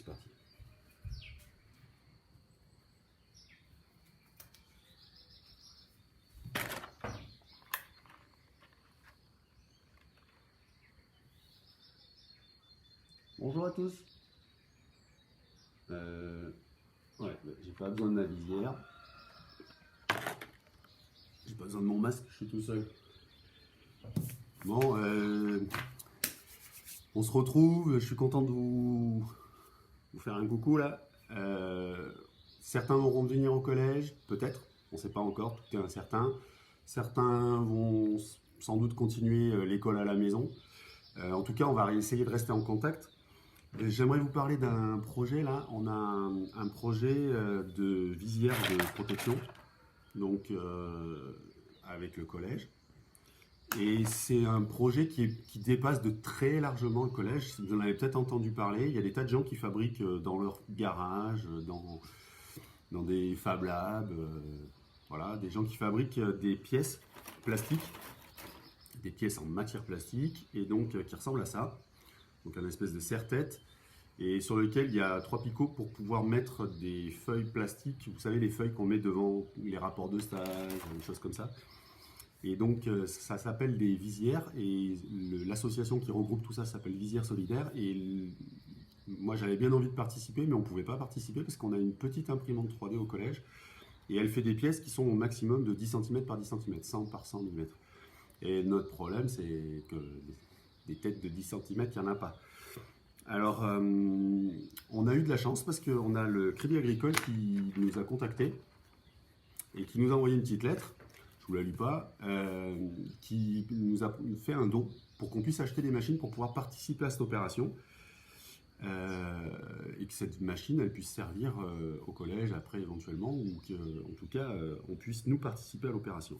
parti. Bonjour à tous. J'ai pas besoin de ma visière. J'ai pas besoin de mon masque, je suis tout seul. Bon, on se retrouve, je suis content de vous faire un coucou là. Certains vont venir au collège, peut-être, on ne sait pas encore, tout est incertain. Certains vont sans doute continuer l'école à la maison. En tout cas, on va essayer de rester en contact. J'aimerais vous parler d'un projet là. On a un projet de visière de protection, donc avec le collège. Et c'est un projet qui dépasse de très largement le collège. Vous en avez peut-être entendu parler. Il y a des tas de gens qui fabriquent dans leur garage, dans des Fab Labs, voilà, des gens qui fabriquent des pièces plastiques, des pièces en matière plastique, et donc qui ressemblent à ça. Donc un espèce de serre-tête, et sur lequel il y a 3 picots pour pouvoir mettre des feuilles plastiques. Vous savez, les feuilles qu'on met devant les rapports de stage, des choses comme ça. Et donc ça s'appelle des visières, et l'association qui regroupe tout ça s'appelle Visière Solidaire. Et moi j'avais bien envie de participer, mais on ne pouvait pas participer parce qu'on a une petite imprimante 3D au collège, et elle fait des pièces qui sont au maximum de 10 cm par 10 cm, 100 par 100 mm. Et notre problème, c'est que des têtes de 10 cm, il n'y en a pas. Alors, on a eu de la chance parce qu'on a le Crédit Agricole qui nous a contactés et qui nous a envoyé une petite lettre, je ne vous la lis pas, qui nous a fait un don pour qu'on puisse acheter des machines pour pouvoir participer à cette opération, et que cette machine, elle puisse servir au collège après éventuellement, ou qu'en tout cas, on puisse nous participer à l'opération.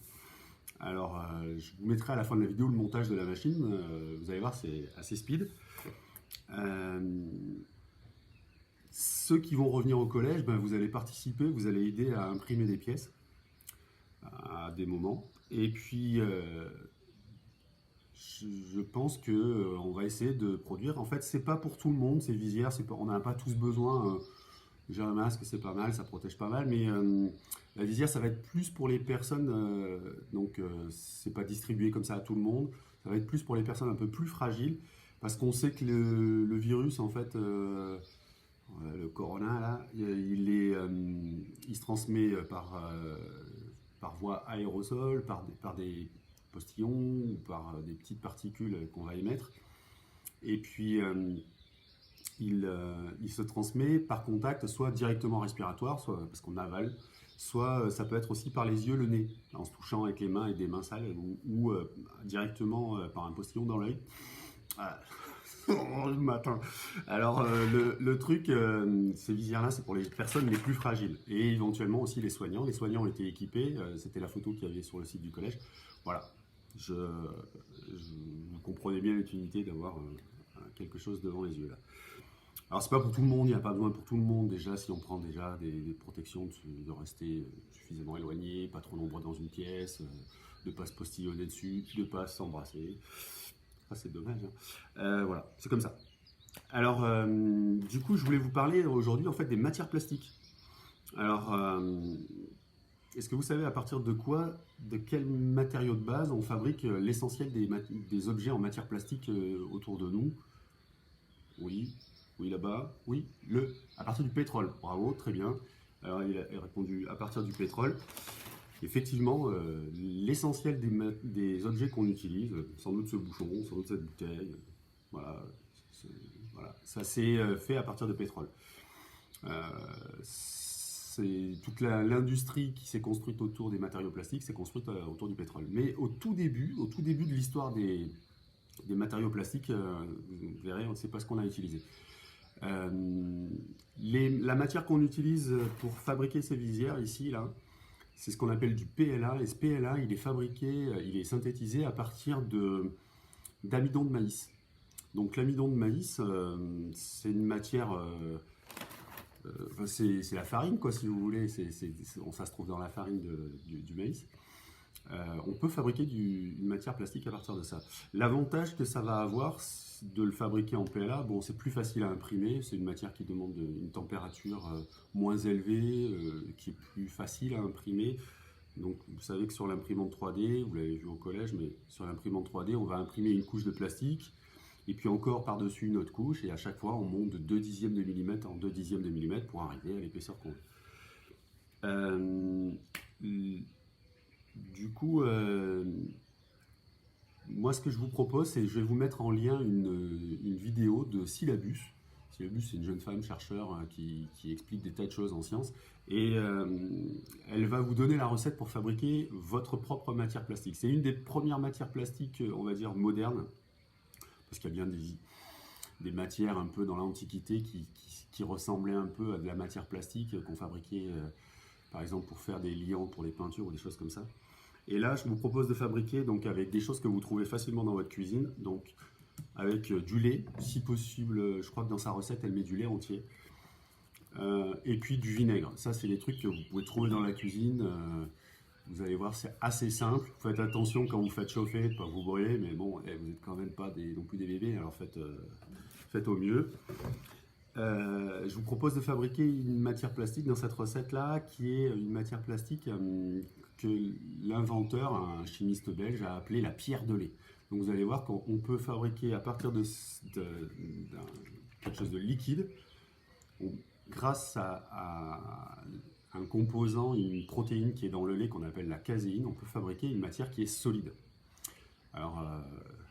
Alors, je vous mettrai à la fin de la vidéo le montage de la machine. Vous allez voir, c'est assez speed. Ceux qui vont revenir au collège, vous allez participer, vous allez aider à imprimer des pièces à des moments. Et puis, je pense qu'on va essayer de produire. En fait, c'est pas pour tout le monde, ces visières. On n'a pas tous besoin. J'ai un masque, c'est pas mal, ça protège pas mal, mais la visière, ça va être plus pour les personnes, donc c'est pas distribué comme ça à tout le monde, ça va être plus pour les personnes un peu plus fragiles, parce qu'on sait que le virus, en fait, le corona, là, il se transmet par voie aérosol, par des postillons, ou par des petites particules qu'on va émettre, et puis il se transmet par contact, soit directement respiratoire, soit parce qu'on avale, soit ça peut être aussi par les yeux, le nez, en se touchant avec les mains et des mains sales, ou directement par un postillon dans l'œil. Le matin. Alors le truc, ces visières-là, c'est pour les personnes les plus fragiles, et éventuellement aussi les soignants. Les soignants ont été équipés, c'était la photo qu'il y avait sur le site du collège. Voilà, vous comprenez bien l'utilité d'avoir quelque chose devant les yeux là. Alors c'est pas pour tout le monde, il n'y a pas besoin pour tout le monde. Déjà, si on prend déjà des protections, de rester suffisamment éloigné, pas trop nombreux dans une pièce, de ne pas se postillonner dessus, de ne pas s'embrasser. Ça c'est dommage, hein. Voilà, c'est comme ça. Alors du coup, je voulais vous parler aujourd'hui en fait des matières plastiques. Alors est-ce que vous savez à partir de quoi, de quel matériau de base on fabrique l'essentiel des objets en matière plastique autour de nous? Oui. Oui, là-bas, oui, à partir du pétrole. Bravo, très bien. Alors, il a répondu à partir du pétrole. Effectivement, l'essentiel des objets qu'on utilise, sans doute ce bouchon, sans doute cette bouteille, voilà, ça s'est fait à partir de pétrole. C'est toute l'industrie qui s'est construite autour des matériaux plastiques, s'est construite autour du pétrole. Mais au tout début de l'histoire des matériaux plastiques, vous verrez, on ne sait pas ce qu'on a utilisé. La matière qu'on utilise pour fabriquer ces visières ici, là, c'est ce qu'on appelle du PLA. Et ce PLA, il est fabriqué, il est synthétisé à partir d'amidon de maïs. Donc l'amidon de maïs, c'est une matière, c'est la farine, quoi, si vous voulez. Ça se trouve dans la farine du maïs. On peut fabriquer une matière plastique à partir de ça. L'avantage que ça va avoir, de le fabriquer en PLA, bon, c'est plus facile à imprimer. C'est une matière qui demande une température moins élevée, qui est plus facile à imprimer. Donc, vous savez que sur l'imprimante 3D, vous l'avez vu au collège, mais sur l'imprimante 3D, on va imprimer une couche de plastique, et puis encore par-dessus une autre couche, et à chaque fois, on monte de 2 dixièmes de millimètre en 2 dixièmes de millimètre pour arriver à l'épaisseur qu'on veut. Du coup, moi, ce que je vous propose, c'est que je vais vous mettre en lien une vidéo de Syllabus. Syllabus, c'est une jeune femme chercheur qui explique des tas de choses en sciences. Et elle va vous donner la recette pour fabriquer votre propre matière plastique. C'est une des premières matières plastiques, on va dire, modernes. Parce qu'il y a bien des matières un peu dans l'Antiquité qui ressemblaient un peu à de la matière plastique qu'on fabriquait, par exemple, pour faire des liants pour les peintures ou des choses comme ça. Et là, je vous propose de fabriquer donc avec des choses que vous trouvez facilement dans votre cuisine, donc avec du lait, si possible. Je crois que dans sa recette, elle met du lait entier, et puis du vinaigre. Ça, c'est des trucs que vous pouvez trouver dans la cuisine. Vous allez voir, c'est assez simple. Faites attention quand vous faites chauffer, de ne pas vous brûler, mais bon, vous n'êtes quand même pas non plus des bébés, alors faites au mieux. Je vous propose de fabriquer une matière plastique dans cette recette-là, qui est une matière plastique que l'inventeur, un chimiste belge, a appelé la pierre de lait. Donc vous allez voir qu'on peut fabriquer à partir de quelque chose de liquide, grâce à un composant, une protéine qui est dans le lait qu'on appelle la caséine, on peut fabriquer une matière qui est solide. Alors,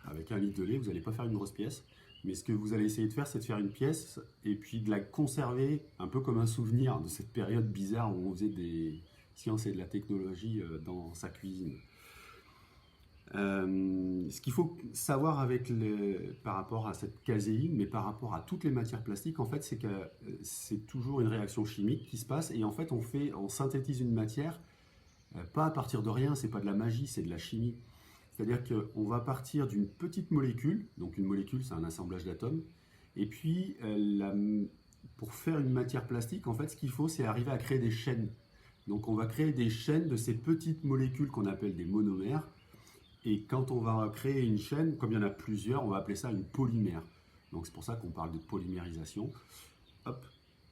avec 1 litre de lait, vous n'allez pas faire une grosse pièce, mais ce que vous allez essayer de faire, c'est de faire une pièce et puis de la conserver un peu comme un souvenir de cette période bizarre où on faisait des sciences et de la technologie dans sa cuisine. Ce qu'il faut savoir par rapport à cette caséine, mais par rapport à toutes les matières plastiques, en fait, c'est que c'est toujours une réaction chimique qui se passe, et en fait, on synthétise une matière, pas à partir de rien, c'est pas de la magie, c'est de la chimie. C'est-à-dire qu'on va partir d'une petite molécule, donc une molécule, c'est un assemblage d'atomes, et puis pour faire une matière plastique, en fait, ce qu'il faut, c'est arriver à créer des chaînes. Donc on va créer des chaînes de ces petites molécules qu'on appelle des monomères. Et quand on va créer une chaîne, comme il y en a plusieurs, on va appeler ça une polymère. Donc c'est pour ça qu'on parle de polymérisation. Hop.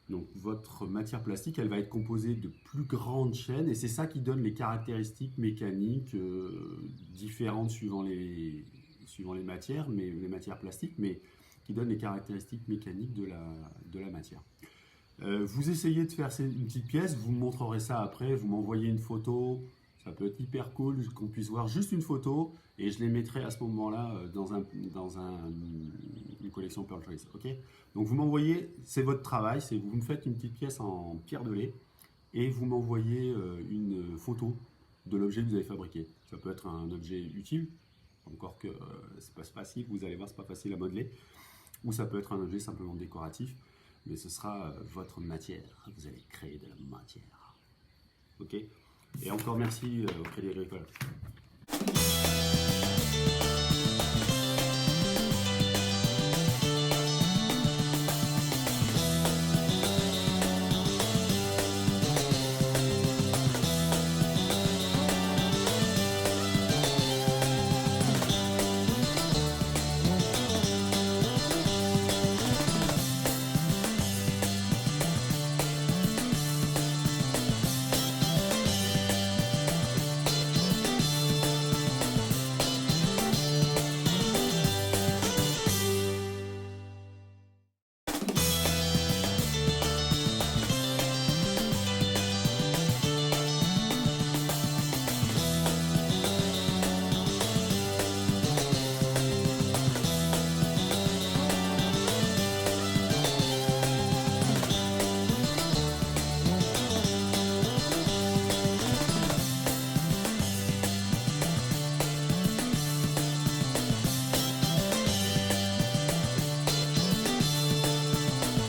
Donc votre matière plastique, elle va être composée de plus grandes chaînes, et c'est ça qui donne les caractéristiques mécaniques différentes suivant les matières, mais les matières plastiques, mais qui donnent les caractéristiques mécaniques de la matière. Vous essayez de faire une petite pièce, vous me montrerez ça après, vous m'envoyez une photo. Ça peut être hyper cool qu'on puisse voir juste une photo, et je les mettrai à ce moment-là dans une collection Pearl Trace. Okay, donc vous m'envoyez, c'est votre travail, vous me faites une petite pièce en pierre de lait et vous m'envoyez une photo de l'objet que vous avez fabriqué. Ça peut être un objet utile, encore que c'est pas facile, vous allez voir, c'est pas facile à modeler, ou ça peut être un objet simplement décoratif, mais ce sera votre matière. Vous allez créer de la matière. Ok. Et encore merci au Crédit Agricole.